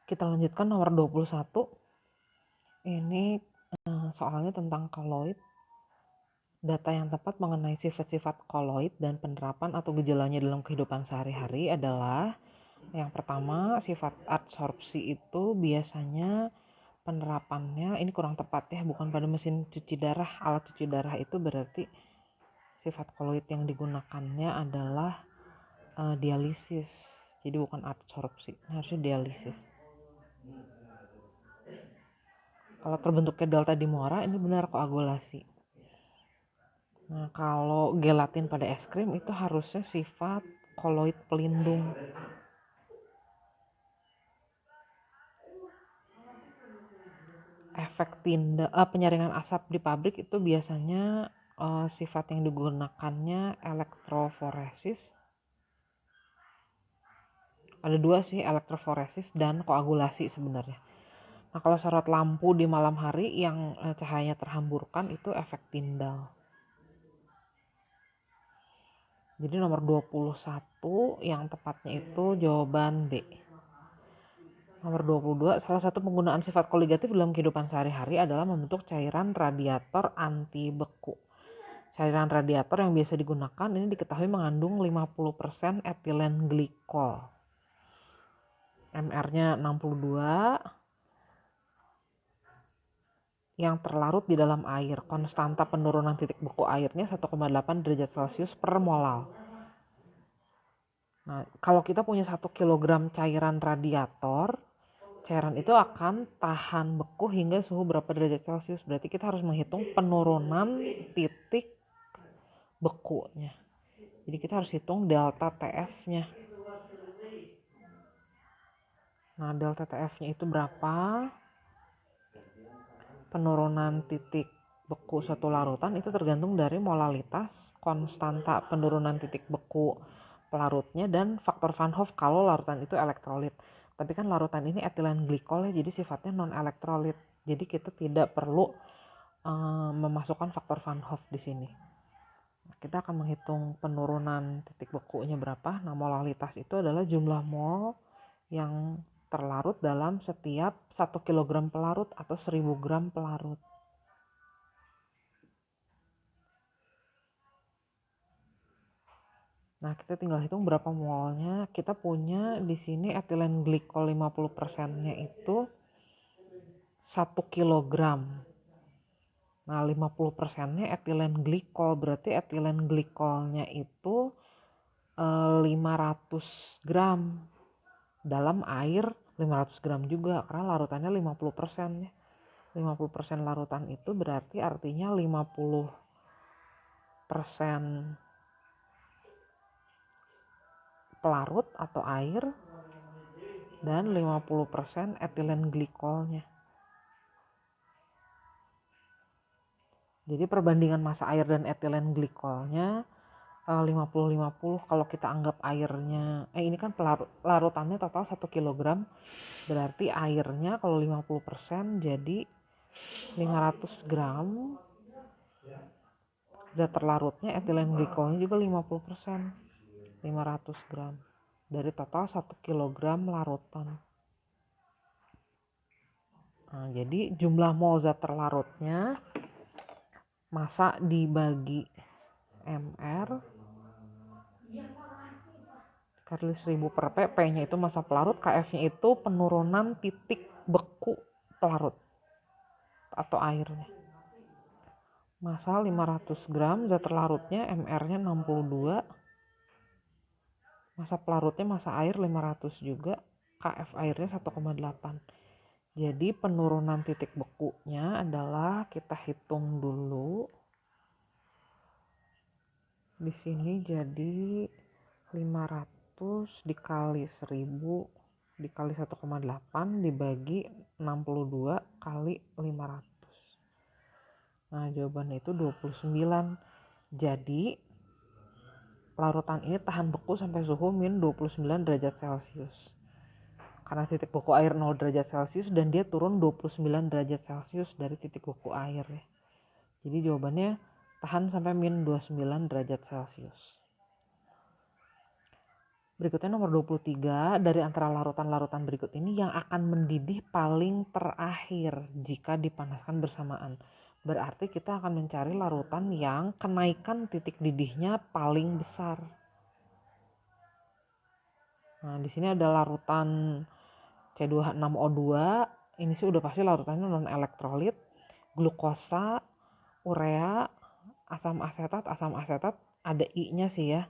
Kita lanjutkan nomor 21. Ini soalnya tentang koloid. Data yang tepat mengenai sifat-sifat koloid dan penerapan atau gejalanya dalam kehidupan sehari-hari adalah yang pertama, sifat adsorpsi itu biasanya penerapannya ini kurang tepat ya, bukan pada mesin cuci darah. Alat cuci darah itu berarti sifat koloid yang digunakannya adalah dialisis. Jadi bukan adsorpsi, harusnya dialisis. Kalau terbentuknya delta dimora ini benar koagulasi. Nah, kalau gelatin pada es krim itu harusnya sifat koloid pelindung. Efek penyaringan asap di pabrik itu biasanya sifat yang digunakannya elektroforesis. Ada dua sih, elektroforesis dan koagulasi sebenarnya. Nah, kalau sorot lampu di malam hari yang cahayanya terhamburkan itu efek Tyndall. Jadi nomor 21 yang tepatnya itu jawaban B. Nomor 22, salah satu penggunaan sifat koligatif dalam kehidupan sehari-hari adalah membentuk cairan radiator anti beku. Cairan radiator yang biasa digunakan ini diketahui mengandung 50% etilen glikol. MR-nya 62 yang terlarut di dalam air. Konstanta penurunan titik beku airnya 1,8 derajat Celcius per molal. Nah, kalau kita punya 1 kg cairan radiator, cairan itu akan tahan beku hingga suhu berapa derajat Celcius. Berarti kita harus menghitung penurunan titik bekunya. Jadi kita harus hitung delta TF-nya. Nah, delta TF-nya itu berapa? Penurunan titik beku suatu larutan itu tergantung dari molalitas, konstanta penurunan titik beku pelarutnya, dan faktor Van Hoff kalau larutan itu elektrolit. Tapi kan larutan ini etilen glikol ya, jadi sifatnya non elektrolit. Jadi kita tidak perlu memasukkan faktor Van Hoff di sini. Kita akan menghitung penurunan titik bekunya berapa. Nah, molalitas itu adalah jumlah mol yang terlarut dalam setiap 1 kg pelarut atau 1000 gram pelarut. Nah, kita tinggal hitung berapa molnya. Kita punya di sini etilen glikol 50%-nya itu 1 kg. Nah, 50%-nya etilen glikol, berarti etilen glikolnya itu 500 gram dalam air 500 gram juga, karena larutannya 50% ya. 50% larutan itu berarti artinya 50% pelarut atau air dan 50% etilen glikolnya. Jadi perbandingan massa air dan etilen glikolnya 50-50. Kalau kita anggap airnya ini kan larutannya total 1 kg, berarti airnya kalau 50% jadi 500 gram. Zat terlarutnya etilen glikolnya juga 50%, 500 gram dari total 1 kg larutan. Nah, jadi jumlah mol zat terlarutnya massa dibagi MR kali 1000 per P, P-nya itu massa pelarut, KF-nya itu penurunan titik beku pelarut atau airnya. Massa 500 gram, zat terlarutnya MR-nya 62, massa pelarutnya massa air 500 juga, KF airnya 1,8. Jadi penurunan titik bekunya adalah, kita hitung dulu. Di sini jadi 500 dikali 1000 dikali 1,8 dibagi 62 kali 500. Nah, jawabannya itu 29. Jadi larutan ini tahan beku sampai suhu min 29 derajat Celcius. Karena titik beku air 0 derajat Celcius dan dia turun 29 derajat Celcius dari titik beku air ya. Jadi jawabannya tahan sampai min 29 derajat Celcius. Berikutnya nomor 23, dari antara larutan-larutan berikut ini yang akan mendidih paling terakhir jika dipanaskan bersamaan. Berarti kita akan mencari larutan yang kenaikan titik didihnya paling besar. Nah, di sini ada larutan C2H6O2. Ini sih udah pasti larutannya non elektrolit, glukosa, urea, asam asetat, ada I-nya sih ya.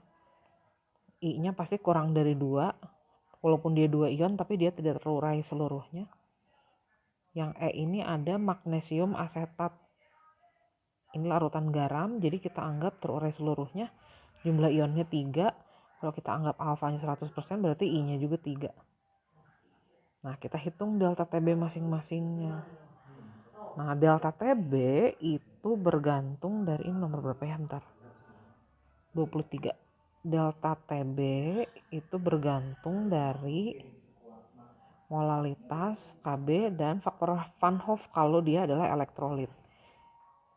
I-nya pasti kurang dari 2. Walaupun dia 2 ion tapi dia tidak terurai seluruhnya. Yang E ini ada magnesium asetat. Ini larutan garam, jadi kita anggap terurai seluruhnya. Jumlah ionnya 3. Kalau kita anggap alfanya 100% berarti I-nya juga 3. Nah, kita hitung delta TB masing-masingnya. Nah, delta TB itu bergantung dari ini nomor berapa ya, bentar. 23. Delta TB itu bergantung dari molalitas, Kb, dan faktor Van Hoff kalau dia adalah elektrolit.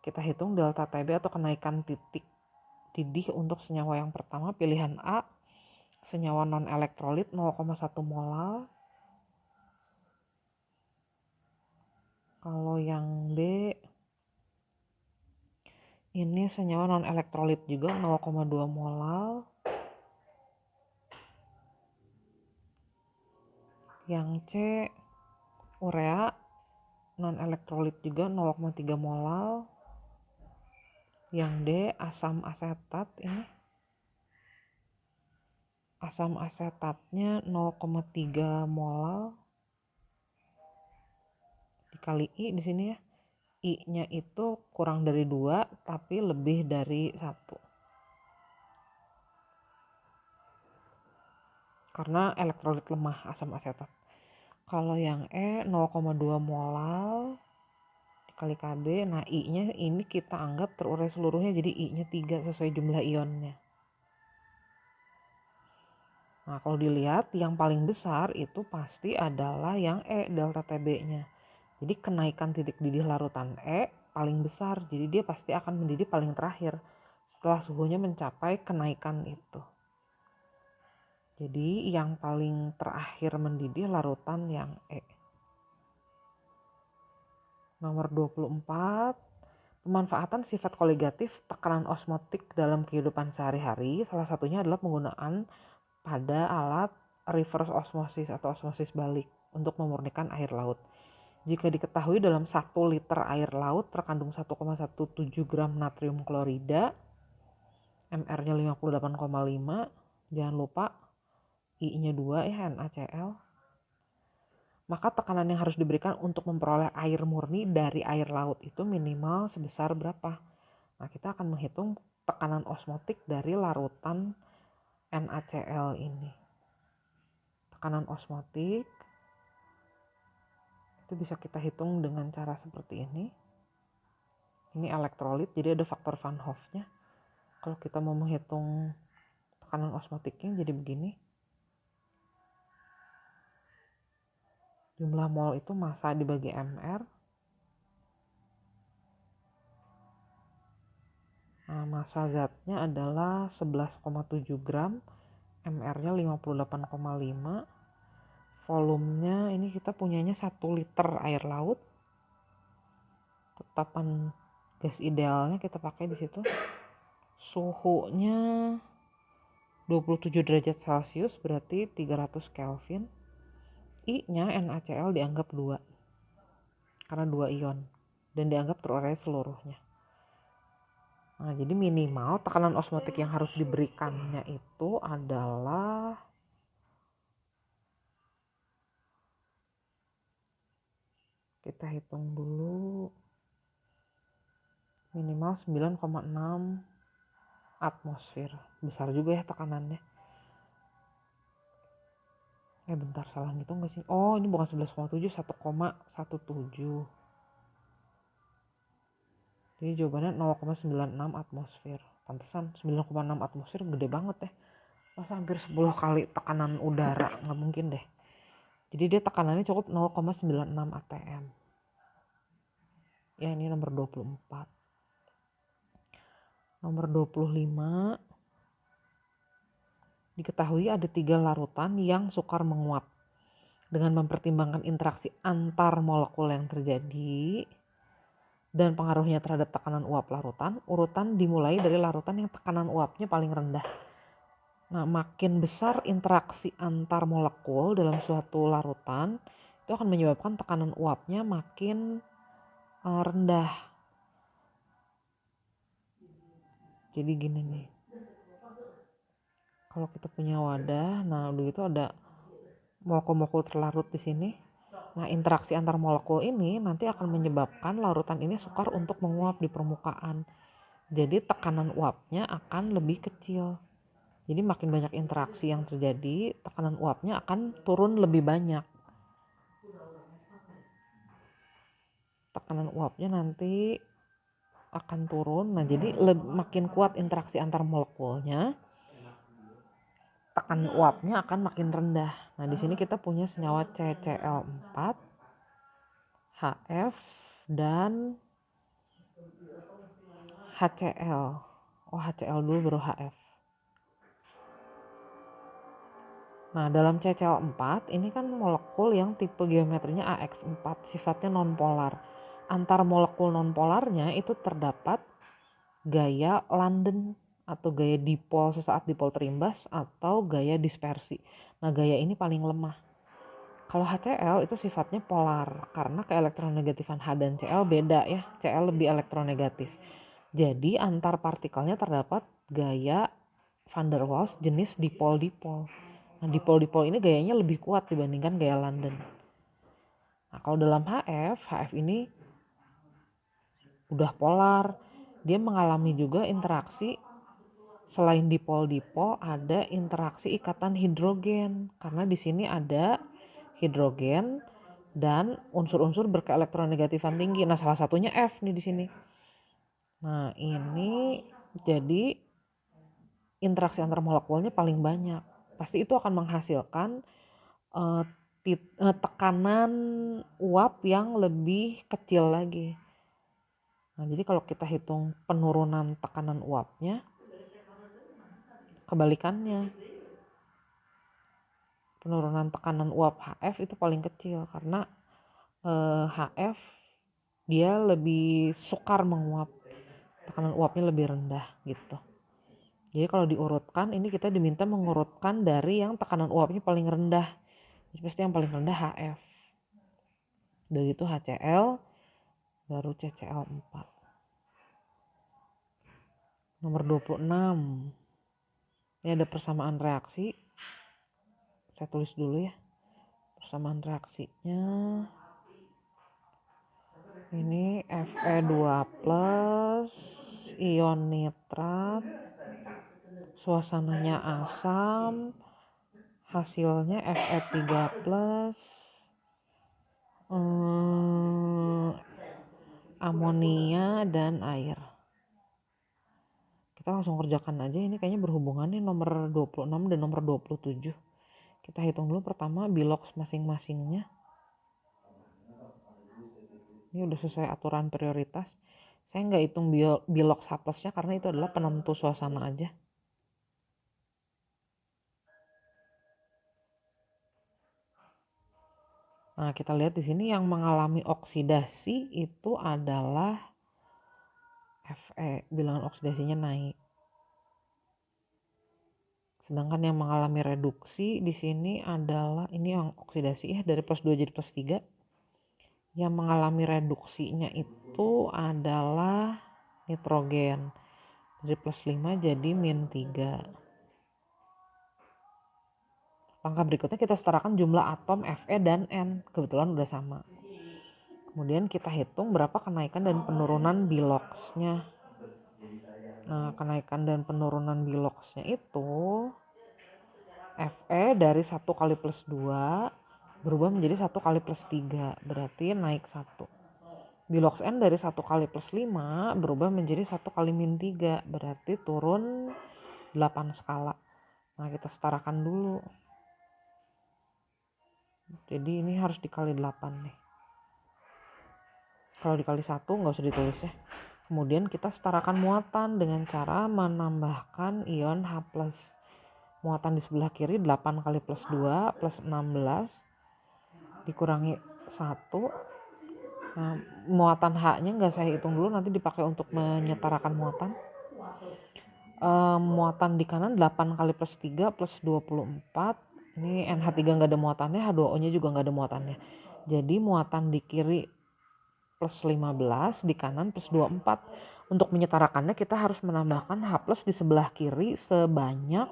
Kita hitung delta TB atau kenaikan titik didih untuk senyawa yang pertama, pilihan A, senyawa non-elektrolit 0,1 molal. Kalau yang B, ini senyawa non-elektrolit juga 0,2 molal. Yang C, urea non-elektrolit juga 0,3 molal. Yang D, asam asetat, ini asam asetatnya 0,3 molal dikali I di sini ya. I-nya itu kurang dari 2 tapi lebih dari 1. Karena elektrolit lemah asam asetat. Kalau yang E 0,2 molal dikali Kb. Nah, I-nya ini kita anggap terurai seluruhnya jadi I-nya 3 sesuai jumlah ionnya. Nah, kalau dilihat yang paling besar itu pasti adalah yang E, delta TB-nya. Jadi kenaikan titik didih larutan E paling besar. Jadi dia pasti akan mendidih paling terakhir setelah suhunya mencapai kenaikan itu. Jadi yang paling terakhir mendidih larutan yang E. Nomor 24, pemanfaatan sifat koligatif tekanan osmotik dalam kehidupan sehari-hari. Salah satunya adalah penggunaan pada alat reverse osmosis atau osmosis balik untuk memurnikan air laut. Jika diketahui dalam 1 liter air laut terkandung 1,17 gram natrium klorida, MR-nya 58,5, jangan lupa I-nya 2 ya, NaCl. Maka tekanan yang harus diberikan untuk memperoleh air murni dari air laut itu minimal sebesar berapa? Nah, kita akan menghitung tekanan osmotik dari larutan NaCl ini. Tekanan osmotik itu bisa kita hitung dengan cara seperti ini. Ini elektrolit, jadi ada faktor Van Hoff-nya. Kalau kita mau menghitung tekanan osmotiknya jadi begini. Jumlah mol itu massa dibagi MR. Nah, massa zatnya adalah 11,7 gram. MR-nya 58,5. Volumenya ini kita punyanya 1 liter air laut. Tetapan gas idealnya kita pakai di situ. Suhunya 27 derajat Celcius berarti 300 Kelvin. I-nya NaCl dianggap 2 karena 2 ion dan dianggap terurai seluruhnya. Nah, jadi minimal tekanan osmotik yang harus diberikannya itu adalah kita hitung dulu minimal 9,6 atmosfer. Besar juga ya tekanannya. Bentar, salah ngitung gak sih? Oh, ini bukan 11,7, 1,17. Jadi jawabannya 0,96 atmosfer. Pantesan 9,6 atmosfer gede banget ya. Masa hampir 10 kali tekanan udara, nggak mungkin deh. Jadi dia tekanannya cukup 0,96 atm. Ya, ini nomor 24. Nomor 25. Diketahui ada 3 larutan yang sukar menguap. Dengan mempertimbangkan interaksi antar molekul yang terjadi dan pengaruhnya terhadap tekanan uap larutan, urutan dimulai dari larutan yang tekanan uapnya paling rendah. Nah, makin besar interaksi antar molekul dalam suatu larutan, itu akan menyebabkan tekanan uapnya makin rendah. Jadi gini nih, kalau kita punya wadah, nah udah gitu ada molekul-molekul terlarut di sini. Nah, interaksi antar molekul ini nanti akan menyebabkan larutan ini sukar untuk menguap di permukaan. Jadi tekanan uapnya akan lebih kecil. Jadi makin banyak interaksi yang terjadi, tekanan uapnya akan turun lebih banyak. Tekanan uapnya nanti akan turun. Nah, jadi makin kuat interaksi antar molekulnya, tekanan uapnya akan makin rendah. Nah, di sini kita punya senyawa CCl4, HF, dan HCl. Oh, HCl dulu baru HF. Nah, dalam CCl4 ini kan molekul yang tipe geometrinya AX4, sifatnya nonpolar. Antar molekul nonpolarnya itu terdapat gaya London atau gaya dipol sesaat dipol terimbas atau gaya dispersi. Nah, gaya ini paling lemah. Kalau HCl itu sifatnya polar karena keelektronegatifan H dan Cl beda ya. Cl lebih elektronegatif. Jadi antar partikelnya terdapat gaya van der Waals jenis dipol-dipol. Nah, dipol-dipol ini gayanya lebih kuat dibandingkan gaya London. Nah, kalau dalam HF ini udah polar. Dia mengalami juga interaksi selain dipol-dipol ada interaksi ikatan hidrogen. Karena di sini ada hidrogen dan unsur-unsur berkeelektronegatifan tinggi. Nah, salah satunya F nih di sini. Nah, ini jadi interaksi antar molekulnya paling banyak. Pasti itu akan menghasilkan tekanan uap yang lebih kecil lagi. Nah, jadi kalau kita hitung penurunan tekanan uapnya, kebalikannya. Penurunan tekanan uap HF itu paling kecil karena HF dia lebih sukar menguap. Tekanan uapnya lebih rendah gitu. Jadi kalau diurutkan, ini kita diminta mengurutkan dari yang tekanan uapnya paling rendah. Jadi pasti yang paling rendah HF. Dari itu HCl, baru CCl4. Nomor 26. Ini ada persamaan reaksi. Saya tulis dulu ya. Persamaan reaksinya. Ini Fe2+, ion nitrat. Suasananya asam. Hasilnya Fe3+, amonia dan air. Kita langsung kerjakan aja, ini kayaknya berhubungan nih nomor 26 dan nomor 27. Kita hitung dulu pertama biloks masing-masingnya. Ini udah sesuai aturan prioritas. Saya nggak hitung biloks H plusnya karena itu adalah penentu suasana aja. Nah, kita lihat di sini yang mengalami oksidasi itu adalah Fe, bilangan oksidasinya naik. Sedangkan yang mengalami reduksi di sini adalah ini yang oksidasi ya, dari +2 jadi +3. Yang mengalami reduksinya itu adalah nitrogen. Dari +5 jadi -3. Langkah berikutnya kita setarakan jumlah atom Fe dan N. Kebetulan udah sama. Kemudian kita hitung berapa kenaikan dan penurunan biloksnya. Nah, kenaikan dan penurunan biloksnya itu Fe dari 1 kali +2 berubah menjadi 1 kali +3. Berarti naik 1. Biloks N dari 1 kali +5 berubah menjadi 1 kali -3. Berarti turun 8 skala. Nah, kita setarakan dulu. Jadi ini harus dikali 8 nih. Kalau dikali 1 nggak usah ditulis ya. Kemudian kita setarakan muatan dengan cara menambahkan ion H+. Muatan di sebelah kiri 8 kali plus 2 plus 16 dikurangi 1. Nah, muatan H-nya nggak saya hitung dulu, nanti dipakai untuk menyetarakan muatan. Muatan di kanan 8 kali plus 3 plus 24. Ini NH3 nggak ada muatannya, H2O-nya juga nggak ada muatannya. Jadi muatan di kiri plus 15, di kanan plus 24. Untuk menyetarakannya kita harus menambahkan H plus di sebelah kiri sebanyak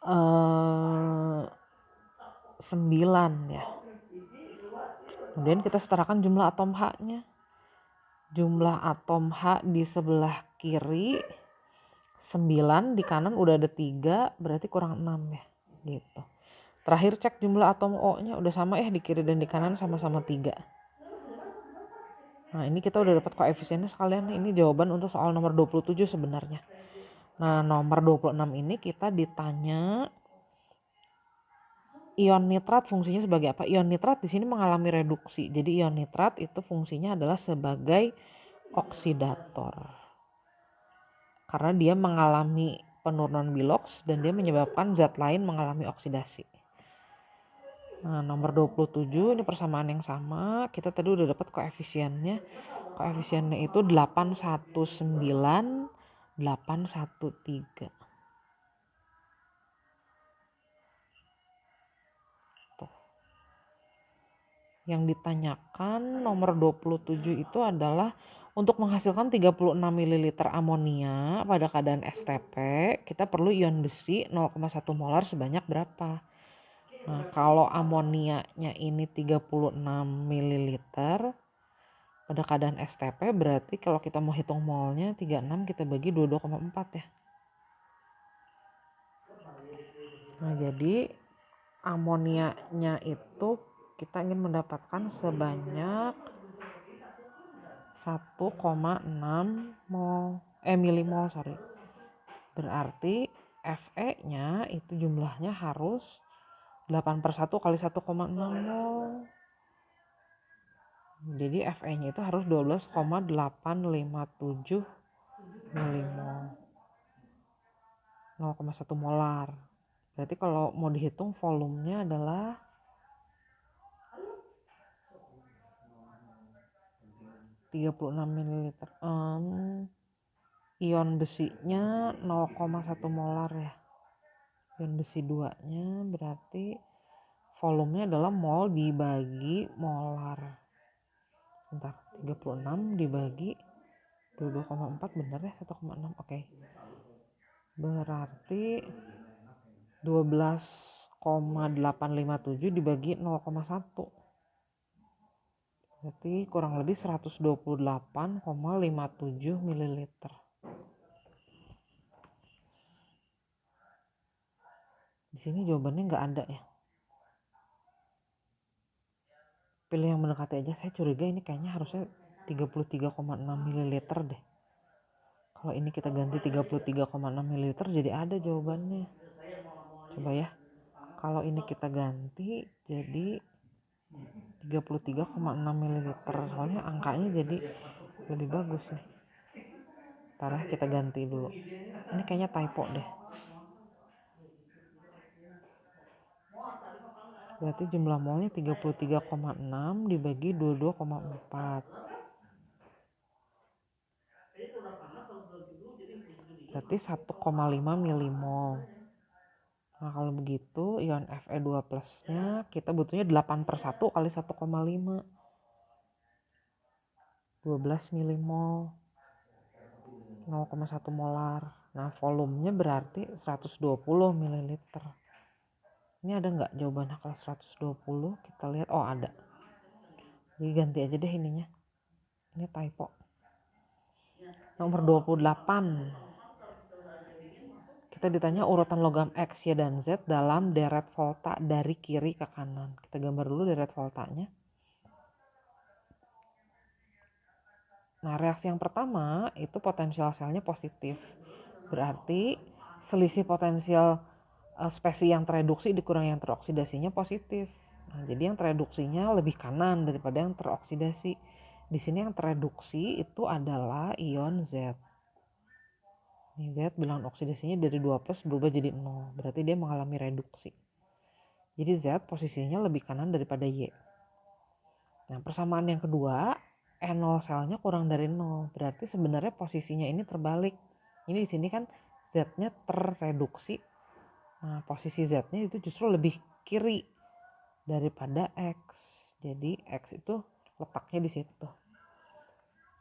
9 ya. Kemudian kita setarakan jumlah atom H-nya. Jumlah atom H di sebelah kiri 9, di kanan udah ada 3, berarti kurang 6 ya. Gitu. Terakhir cek jumlah atom O-nya, udah sama ya, di kiri dan di kanan sama-sama 3. Nah, ini kita udah dapat koefisiennya sekalian. Ini jawaban untuk soal nomor 27 sebenarnya. Nah, nomor 26 ini kita ditanya ion nitrat fungsinya sebagai apa? Ion nitrat di sini mengalami reduksi. Jadi ion nitrat itu fungsinya adalah sebagai oksidator. Karena dia mengalami penurunan bilox dan dia menyebabkan zat lain mengalami oksidasi. Nah, nomor 27 ini persamaan yang sama. Kita tadi udah dapat koefisiennya. Koefisiennya itu 819, 813. Tuh. Yang ditanyakan nomor 27 itu adalah untuk menghasilkan 36 ml amonia pada keadaan STP, kita perlu ion besi 0,1 molar sebanyak berapa? Nah, kalau amonianya ini 36 ml pada keadaan STP, berarti kalau kita mau hitung molnya 36 kita bagi 22,4 ya. Nah, jadi amonianya itu kita ingin mendapatkan sebanyak 1,6 milimol, Berarti Fe-nya itu jumlahnya harus 8/1 kali 1,6 mol. Jadi Fe-nya itu harus 12,857 milimol. 0,1 molar. Berarti kalau mau dihitung volumenya adalah 36 ml. Ion besinya 0,1 molar ya. Ion besi 2-nya berarti volumenya adalah mol dibagi molar. Bentar, 36 dibagi 22,4 benar ya, 1,6. Oke. Berarti 12,857 dibagi 0,1. Berarti kurang lebih 128,57 ml. Di sini jawabannya nggak ada ya. Pilih yang mendekati aja. Saya curiga ini kayaknya harusnya 33,6 ml deh. Kalau ini kita ganti 33,6 ml jadi ada jawabannya. Coba ya. Kalau ini kita ganti jadi 33,6 ml. Soalnya angkanya jadi lebih bagus nih. Ntar ya, kita ganti dulu. Ini kayaknya typo deh. Berarti jumlah molnya 33,6 dibagi 22,4. Berarti 1,5 milimol. Nah, kalau begitu ion Fe2 plusnya kita butuhnya 8/1 kali 1,5. 12 milimol. 0,1 molar. Nah, volumenya berarti 120 ml. Ini ada nggak jawabannya kalau 120? Kita lihat, oh ada. Jadi ganti aja deh ininya. Ini typo. Nomor 28. Kita ditanya urutan logam X, Y, dan Z dalam deret volta dari kiri ke kanan. Kita gambar dulu deret voltanya. Nah, reaksi yang pertama itu potensial selnya positif. Berarti selisih potensial spesi yang tereduksi dikurang yang teroksidasinya positif. Nah, jadi yang tereduksinya lebih kanan daripada yang teroksidasi. Di sini yang tereduksi itu adalah ion Z. Nih Z bilangan oksidasinya dari 2+ berubah jadi 0, berarti dia mengalami reduksi. Jadi Z posisinya lebih kanan daripada Y. Nah, persamaan yang kedua, E0 selnya kurang dari 0, berarti sebenarnya posisinya ini terbalik. Ini di sini kan Z-nya terreduksi. Nah, posisi Z-nya itu justru lebih kiri daripada X. Jadi X itu letaknya di situ.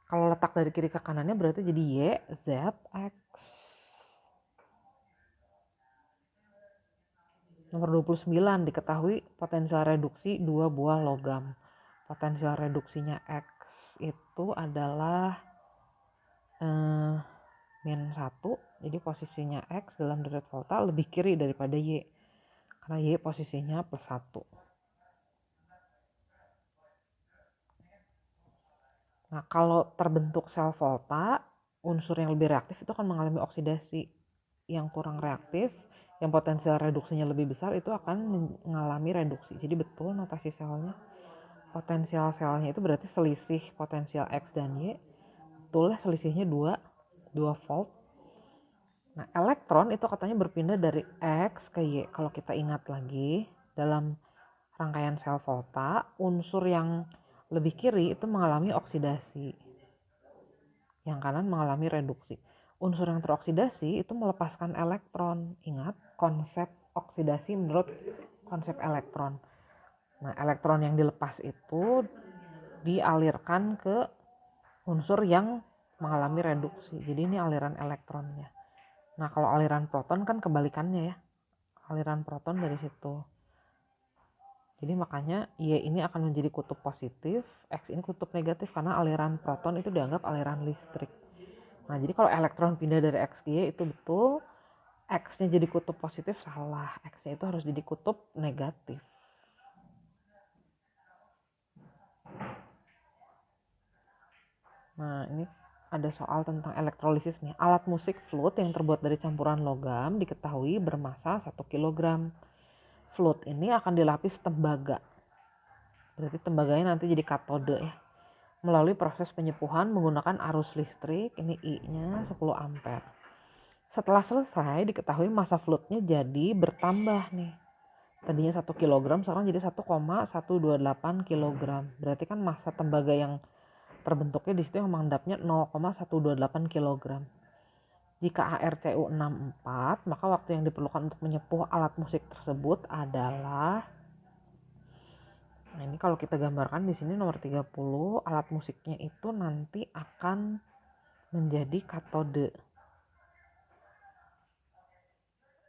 Kalau letak dari kiri ke kanannya berarti jadi Y, Z, X. Nomor 29, diketahui potensial reduksi 2 buah logam. Potensial reduksinya X itu adalah min 1. Jadi posisinya X dalam derajat volta lebih kiri daripada Y. Karena Y posisinya +1. Nah, kalau terbentuk sel volta, unsur yang lebih reaktif itu akan mengalami oksidasi. Yang kurang reaktif, yang potensial reduksinya lebih besar itu akan mengalami reduksi. Jadi betul notasi selnya. Potensial selnya itu berarti selisih potensial X dan Y. Betulnya selisihnya 2 volt. Nah, elektron itu katanya berpindah dari X ke Y. Kalau kita ingat lagi, dalam rangkaian sel volta, unsur yang lebih kiri itu mengalami oksidasi. Yang kanan mengalami reduksi. Unsur yang teroksidasi itu melepaskan elektron. Ingat konsep oksidasi menurut konsep elektron. Nah, elektron yang dilepas itu dialirkan ke unsur yang mengalami reduksi. Jadi ini aliran elektronnya. Nah, kalau aliran proton kan kebalikannya ya. Aliran proton dari situ. Jadi makanya Y ini akan menjadi kutub positif, X ini kutub negatif karena aliran proton itu dianggap aliran listrik. Nah, jadi kalau elektron pindah dari X ke Y itu betul, X-nya jadi kutub positif salah. X-nya itu harus jadi kutub negatif. Nah, ini ada soal tentang elektrolisis nih. Alat musik flute yang terbuat dari campuran logam diketahui bermassa 1 kg. Flute ini akan dilapis tembaga. Berarti tembaganya nanti jadi katode ya. Melalui proses penyepuhan menggunakan arus listrik, ini I-nya 10 ampere. Setelah selesai diketahui massa flute-nya jadi bertambah nih. Tadinya 1 kg sekarang jadi 1,128 kg. Berarti kan massa tembaga yang terbentuknya di situ yang mengendapnya 0,128 kg. Jika ARCU 64, maka waktu yang diperlukan untuk menyepuh alat musik tersebut adalah, nah ini kalau kita gambarkan di sini nomor 30, alat musiknya itu nanti akan menjadi katode.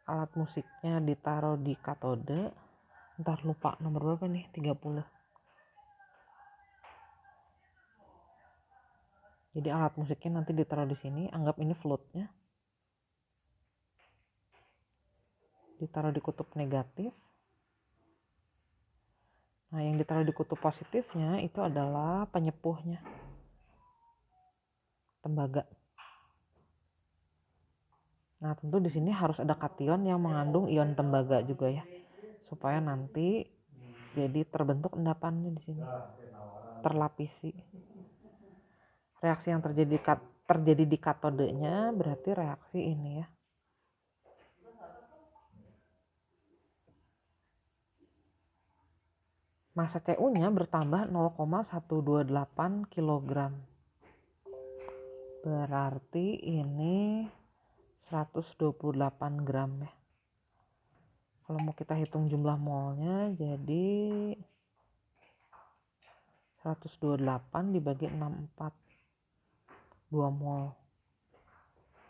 Alat musiknya ditaruh di katode. Ntar lupa nomor berapa nih, 30. Jadi alat musiknya nanti ditaruh di sini, anggap ini flute-nya. Ditaruh di kutub negatif. Nah, yang ditaruh di kutub positifnya itu adalah penyepuhnya, tembaga. Nah, tentu di sini harus ada kation yang mengandung ion tembaga juga ya, supaya nanti jadi terbentuk endapannya di sini, terlapisi. Reaksi yang terjadi di katodenya berarti reaksi ini ya. Massa CU-nya bertambah 0,128 kg. Berarti ini 128 gram ya. Kalau mau kita hitung jumlah molnya jadi 128 dibagi 64, 2 mol.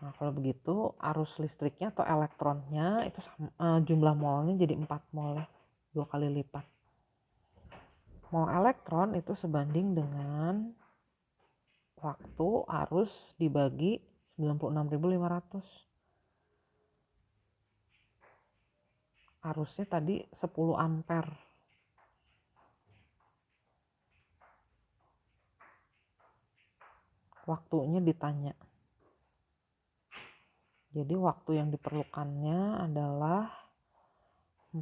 Nah, kalau begitu arus listriknya atau elektronnya itu jumlah molnya jadi 4 mol ya, 2 kali lipat. Mol elektron itu sebanding dengan waktu arus dibagi 96.500. Arusnya tadi 10 ampere. Waktunya ditanya. Jadi waktu yang diperlukannya adalah 4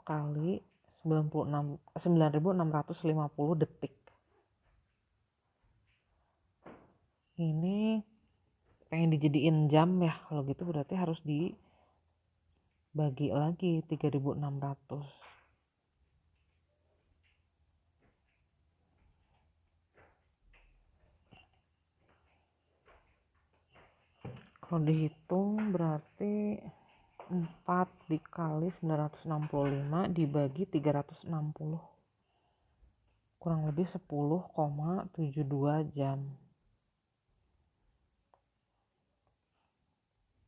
kali 9.650 detik. Ini pengen dijadiin jam ya, kalau gitu berarti harus dibagi lagi 3.600. Kalau dihitung berarti 4 dikali 965 dibagi 360, kurang lebih 10,72 jam.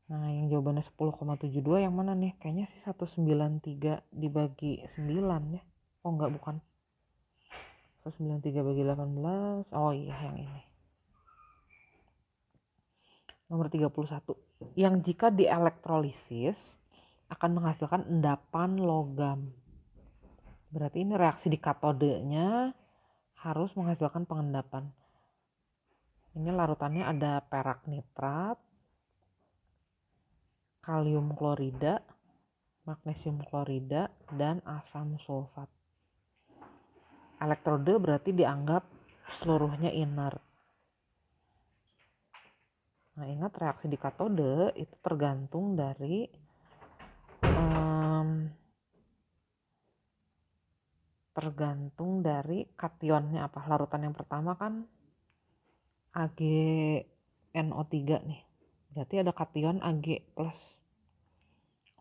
Nah, yang jawabannya 10,72 yang mana nih? Kayaknya sih 193 dibagi 9 ya. Oh enggak, bukan. 193 bagi 18. Oh iya, yang ini. Nomor 31. Yang jika dielektrolisis akan menghasilkan endapan logam. Berarti ini reaksi di katodenya harus menghasilkan pengendapan. Ini larutannya ada perak nitrat, kalium klorida, magnesium klorida, dan asam sulfat. Elektrode berarti dianggap seluruhnya inert. Nah, ingat reaksi di katode itu tergantung dari kationnya apa. Larutan yang pertama kan AgNO3 nih. Berarti ada kation Ag+.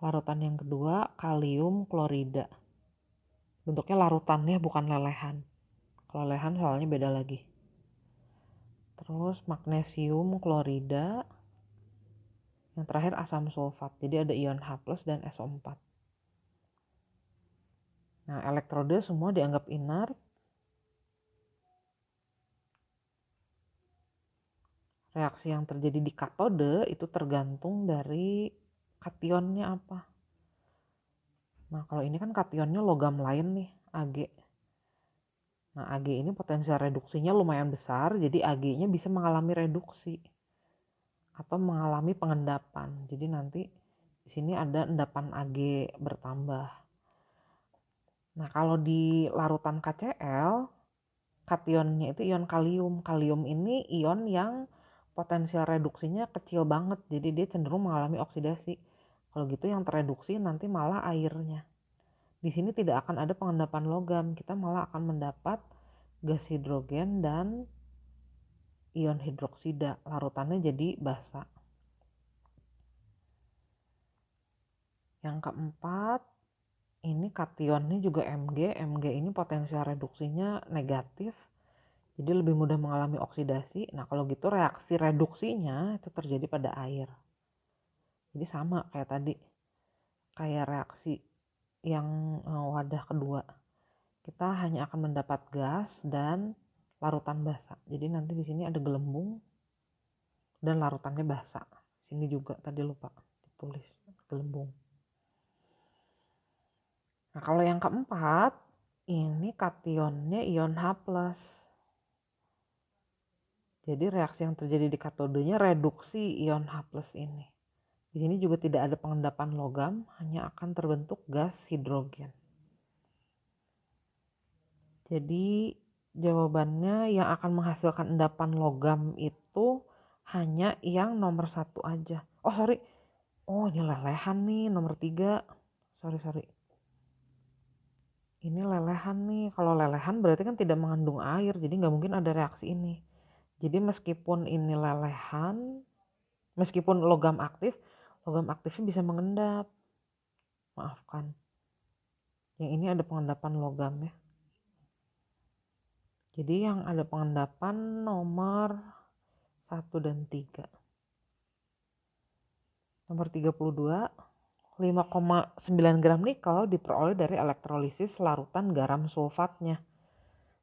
Larutan yang kedua kalium klorida. Bentuknya larutannya bukan lelehan. Kalau lelehan soalnya beda lagi. Terus magnesium klorida. Yang terakhir asam sulfat. Jadi ada ion H+ dan SO4. Nah, elektrode semua dianggap inert. Reaksi yang terjadi di katode itu tergantung dari kationnya apa. Nah, kalau ini kan kationnya logam lain nih, Ag. Nah, Ag ini potensial reduksinya lumayan besar, jadi Ag-nya bisa mengalami reduksi atau mengalami pengendapan. Jadi nanti di sini ada endapan Ag bertambah. Nah, kalau di larutan KCl, kationnya itu ion kalium. Kalium ini ion yang potensial reduksinya kecil banget, jadi dia cenderung mengalami oksidasi. Kalau gitu yang tereduksi nanti malah airnya. Di sini tidak akan ada pengendapan logam, kita malah akan mendapat gas hidrogen dan ion hidroksida. Larutannya jadi basa. Yang keempat, ini kationnya juga Mg. Mg ini potensial reduksinya negatif, jadi lebih mudah mengalami oksidasi. Nah, kalau gitu reaksi reduksinya itu terjadi pada air. Jadi sama kayak tadi, kayak reaksi yang wadah kedua. Kita hanya akan mendapat gas dan larutan basa. Jadi nanti di sini ada gelembung dan larutannya basa. Sini juga tadi lupa ditulis gelembung. Nah, kalau yang keempat, ini kationnya ion H+. Jadi reaksi yang terjadi di katodenya reduksi ion H+ ini. Di sini juga tidak ada pengendapan logam, hanya akan terbentuk gas hidrogen. Jadi jawabannya yang akan menghasilkan endapan logam itu hanya yang nomor 1 aja. Oh sorry, oh ini lelehan nih nomor 3. Sorry. Ini lelehan nih, kalau lelehan berarti kan tidak mengandung air, jadi nggak mungkin ada reaksi ini. Jadi meskipun ini lelehan, meskipun logam aktifnya bisa mengendap. Maafkan. Yang ini ada pengendapan logam ya. Jadi yang ada pengendapan nomor 1 dan 3. Nomor 32, 5,9 gram nikel diperoleh dari elektrolisis larutan garam sulfatnya.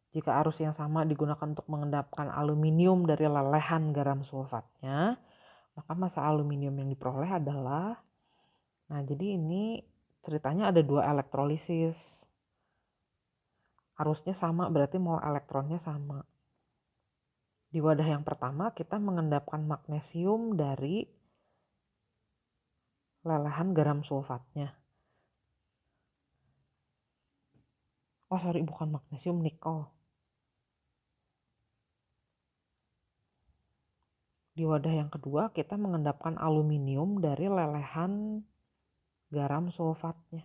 Jika arus yang sama digunakan untuk mengendapkan aluminium dari lelehan garam sulfatnya, maka massa aluminium yang diperoleh adalah, nah jadi ini ceritanya ada 2 elektrolisis. Arusnya sama berarti mol elektronnya sama. Di wadah yang pertama kita mengendapkan magnesium dari lelehan garam sulfatnya. Oh sorry, bukan magnesium, nikel. Di wadah yang kedua kita mengendapkan aluminium dari lelehan garam sulfatnya.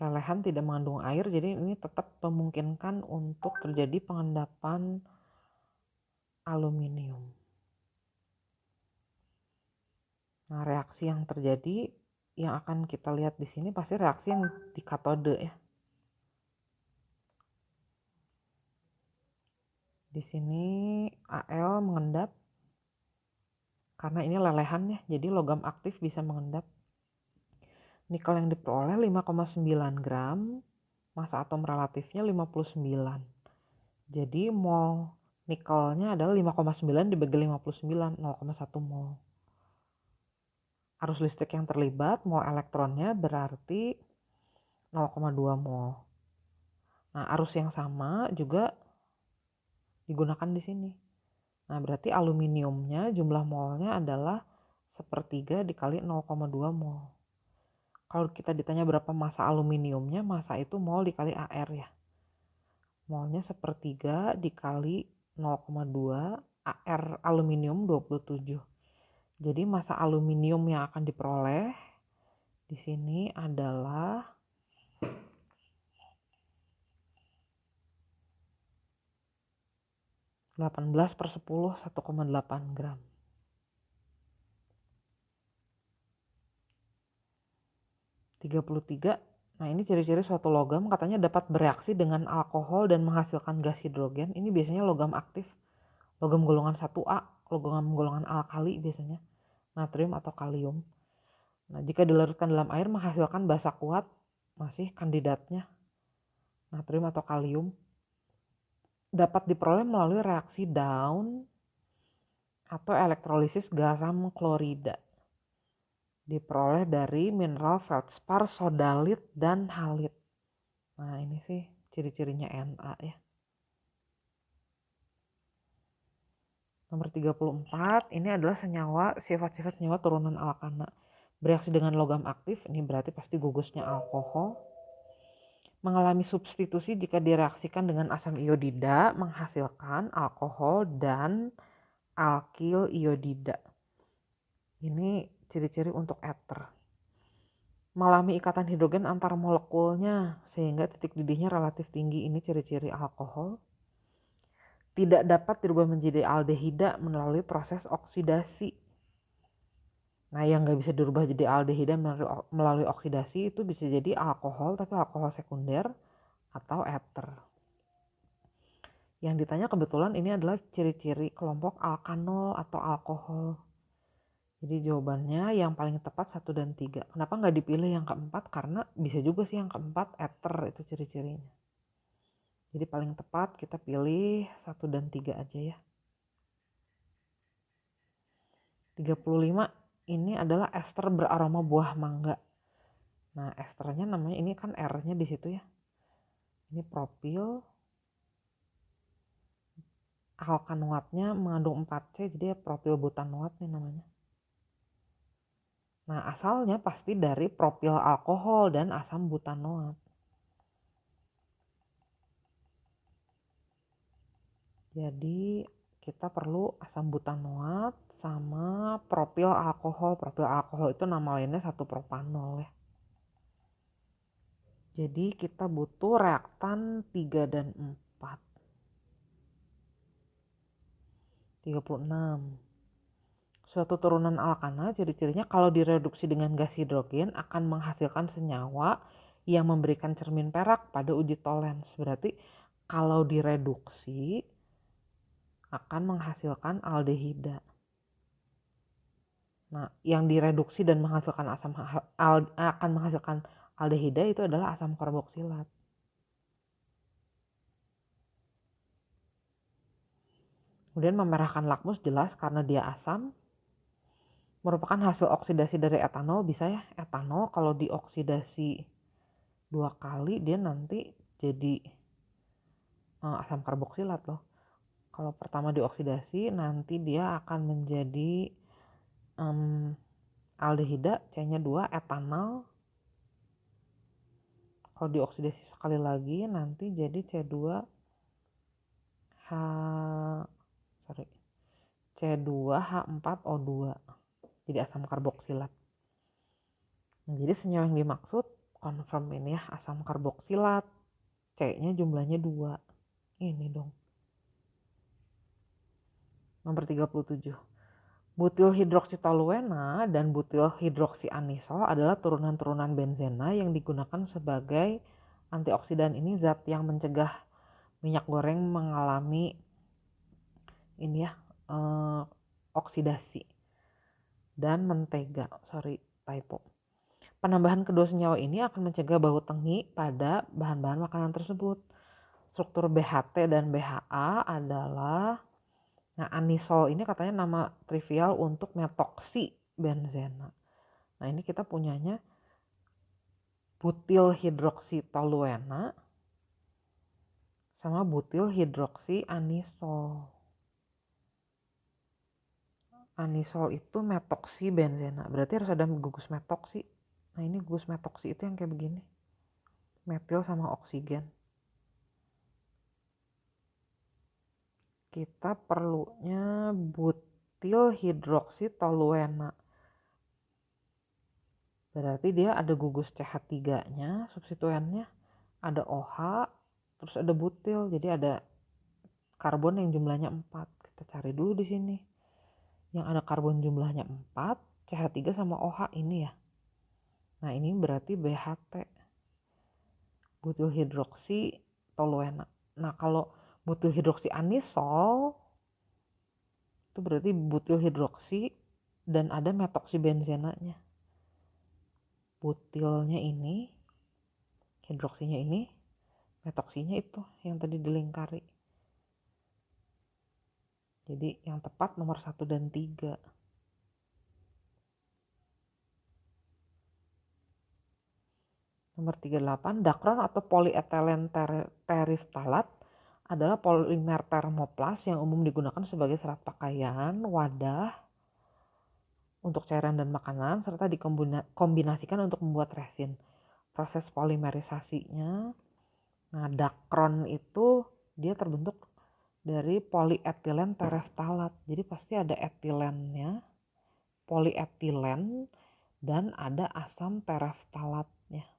Lelehan tidak mengandung air, jadi ini tetap memungkinkan untuk terjadi pengendapan aluminium. Nah, reaksi yang terjadi yang akan kita lihat di sini pasti reaksi yang di katode ya. Di sini Al mengendap karena ini lelehan ya, jadi logam aktif bisa mengendap. Nikel yang diperoleh 5,9 gram, massa atom relatifnya 59. Jadi mol nikelnya adalah 5,9 dibagi 59, 0,1 mol. Arus listrik yang terlibat, mol elektronnya berarti 0,2 mol. Nah, arus yang sama juga digunakan di sini. Nah, berarti aluminiumnya jumlah molnya adalah 1/3 dikali 0,2 mol. Kalau kita ditanya berapa massa aluminiumnya, massa itu mol dikali AR ya. Molnya 1/3 dikali 0,2, AR aluminium 27. Jadi massa aluminium yang akan diperoleh di sini adalah 18/10 1,8 gram. 33. Nah, ini ciri-ciri suatu logam katanya dapat bereaksi dengan alkohol dan menghasilkan gas hidrogen. Ini biasanya logam aktif, logam golongan 1A, logam golongan alkali biasanya, natrium atau kalium. Nah, jika dilarutkan dalam air menghasilkan basa kuat, masih kandidatnya natrium atau kalium. Dapat diperoleh melalui reaksi Daun atau elektrolisis garam klorida. Diperoleh dari mineral feldspar, sodalit, dan halit. Nah, ini sih ciri-cirinya Na ya. Nomor 34, ini adalah senyawa, sifat-sifat senyawa turunan alkana. Bereaksi dengan logam aktif, ini berarti pasti gugusnya alkohol. Mengalami substitusi jika direaksikan dengan asam iodida, menghasilkan alkohol dan alkil iodida. Ini ciri-ciri untuk eter. Mengalami ikatan hidrogen antar molekulnya sehingga titik didihnya relatif tinggi. Ini ciri-ciri alkohol. Tidak dapat dirubah menjadi aldehida melalui proses oksidasi. Nah, yang nggak bisa dirubah jadi aldehida melalui oksidasi itu bisa jadi alkohol, tapi alkohol sekunder atau eter. Yang ditanya kebetulan ini adalah ciri-ciri kelompok alkanol atau alkohol. Jadi jawabannya yang paling tepat 1 dan 3. Kenapa nggak dipilih yang keempat? Karena bisa juga sih yang keempat eter itu ciri-cirinya. Jadi paling tepat kita pilih 1 dan 3 aja ya. 35 ini adalah ester beraroma buah mangga. Nah, esternya namanya ini kan R-nya di situ ya. Ini propil. Alkanoatnya mengandung 4C, jadi propil butanoat nih namanya. Nah, asalnya pasti dari propil alkohol dan asam butanoat. Jadi kita perlu asam butanoat sama propil alkohol. Propil alkohol itu nama lainnya 1-propanol ya. Jadi kita butuh reaktan 3 dan 4. 36. Suatu turunan alkana ciri-cirinya kalau direduksi dengan gas hidrogen akan menghasilkan senyawa yang memberikan cermin perak pada uji Tollens. Berarti kalau direduksi akan menghasilkan aldehida. Nah, yang direduksi dan menghasilkan akan menghasilkan aldehida itu adalah asam karboksilat. Kemudian memerahkan lakmus jelas karena dia asam. Merupakan hasil oksidasi dari etanol, bisa ya. Etanol kalau dioksidasi 2 kali dia nanti jadi asam karboksilat loh. Kalau pertama dioksidasi nanti dia akan menjadi aldehida, C-nya 2, etanol. Kalau dioksidasi sekali lagi nanti jadi C2H4O2. Jadi asam karboksilat. Nah, jadi senyawa yang dimaksud confirm ini ya, asam karboksilat. C-nya jumlahnya 2. Ini dong. Nomor 37. Butil hidroksitoluena dan butil hidroksianisol adalah turunan-turunan benzena yang digunakan sebagai antioksidan. Ini zat yang mencegah minyak goreng mengalami oksidasi. Dan mentega, typo. Penambahan kedua senyawa ini akan mencegah bau tengi pada bahan-bahan makanan tersebut. Struktur BHT dan BHA adalah, anisol ini katanya nama trivial untuk metoksi benzena. Nah, ini kita punyanya butil hidroksitoluena sama butil hidroksianisol. Anisol itu metoksi benzena, berarti harus ada gugus metoksi. Nah, ini gugus metoksi itu yang kayak begini, metil sama oksigen. Kita perlunya butil hidroksitoluena. Berarti dia ada gugus CH3-nya, substituennya ada OH, terus ada butil. Jadi ada karbon yang jumlahnya 4. Kita cari dulu di sini. Yang ada karbon jumlahnya 4, CH3 sama OH ini ya. Nah, ini berarti BHT. Butil hidroksitoluena. Nah, kalau butil hidroksianisol itu berarti butil hidroksi dan ada metoksi benzenanya. Butilnya ini, hidroksinya ini, metoksinya itu yang tadi dilingkari. Jadi yang tepat nomor 1 dan 3. Nomor 38, dakron atau polyethylene teriftalat adalah polimer termoplas yang umum digunakan sebagai serat pakaian, wadah untuk cairan dan makanan, serta dikombinasikan untuk membuat resin. Proses polimerisasinya, dakron itu dia terbentuk dari polyethylene tereftalat. Jadi pasti ada etilennya, polyetilen, dan ada asam tereftalatnya.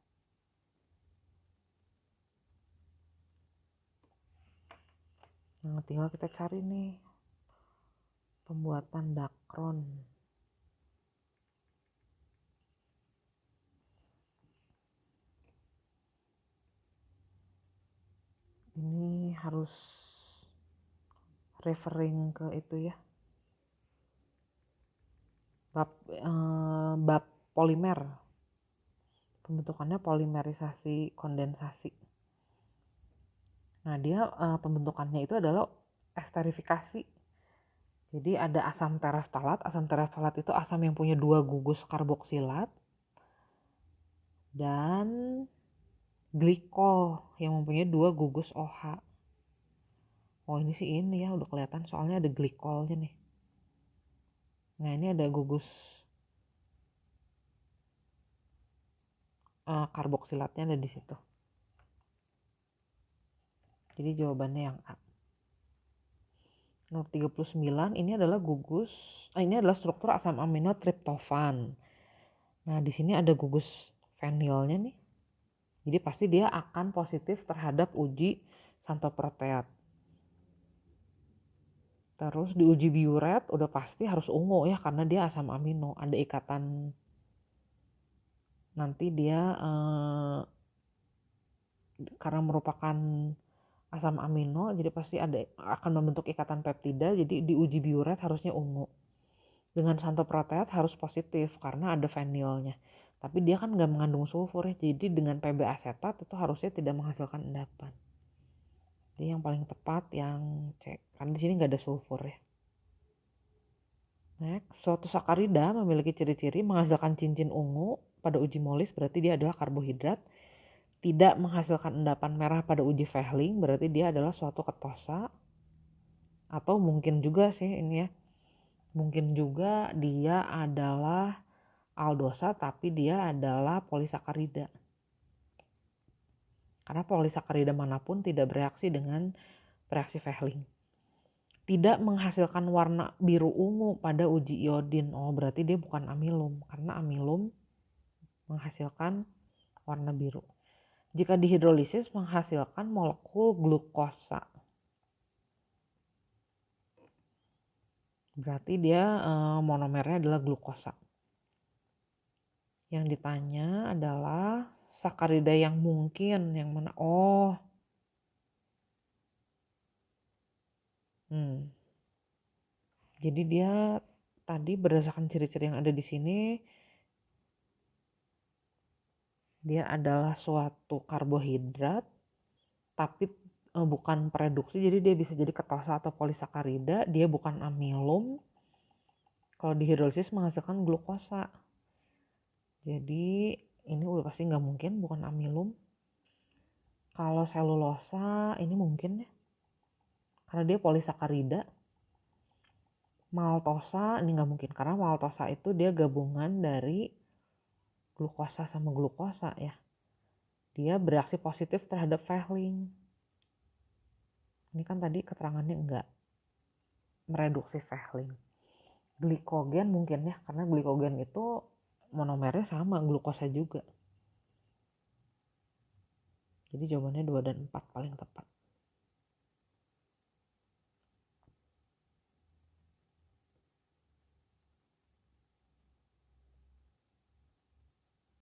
Nah, tinggal kita cari nih pembuatan dakron. Ini harus referring ke itu ya, bab polimer, pembentukannya polimerisasi kondensasi. Nah, dia pembentukannya itu adalah esterifikasi. Jadi ada asam tereftalat. Asam tereftalat itu asam yang punya 2 gugus karboksilat, dan glikol yang mempunyai 2 gugus OH. Oh, ini sih ini ya udah kelihatan soalnya ada glikolnya nih. Nah, ini ada gugus karboksilatnya ada di situ. Jadi jawabannya yang A. Nomor 39, ini adalah ini adalah struktur asam amino triptofan. Nah, di sini ada gugus fenilnya nih. Jadi pasti dia akan positif terhadap uji santoproteat. Terus di uji biuret udah pasti harus ungu ya, karena dia asam amino, ada ikatan. Nanti dia karena merupakan asam amino, jadi pasti akan membentuk ikatan peptida. Jadi di uji biuret harusnya ungu. Dengan santoproteat harus positif karena ada fenilnya. Tapi dia kan nggak mengandung sulfur ya, jadi dengan Pb asetat itu harusnya tidak menghasilkan endapan. Jadi yang paling tepat yang C, karena di sini nggak ada sulfur ya. Next, suatu sakarida memiliki ciri-ciri menghasilkan cincin ungu pada uji molis, berarti dia adalah karbohidrat. Tidak menghasilkan endapan merah pada uji Fehling, berarti dia adalah suatu ketosa. Atau mungkin juga sih ini ya, mungkin juga dia adalah aldosa tapi dia adalah polisakarida. Karena polisakarida manapun tidak bereaksi dengan reaksi Fehling. Tidak menghasilkan warna biru ungu pada uji iodin. Oh, berarti dia bukan amilum, karena amilum menghasilkan warna biru. Jika dihidrolisis menghasilkan molekul glukosa. Berarti dia monomernya adalah glukosa. Yang ditanya adalah sakarida yang mungkin yang mana? Oh. Jadi dia tadi berdasarkan ciri-ciri yang ada di sini, dia adalah suatu karbohidrat tapi bukan produksi, jadi dia bisa jadi ketosa atau polisakarida, dia bukan amilum. Kalau dihidrolisis menghasilkan glukosa. Jadi ini udah pasti nggak mungkin bukan amilum. Kalau selulosa ini mungkin ya, karena dia polisakarida. Maltosa ini nggak mungkin, karena maltosa itu dia gabungan dari glukosa sama glukosa ya. Dia bereaksi positif terhadap Fehling. Ini kan tadi keterangannya enggak mereduksi Fehling. Glikogen mungkin ya, karena glikogen itu monomernya sama glukosa juga. Jadi jawabannya 2 dan 4 paling tepat.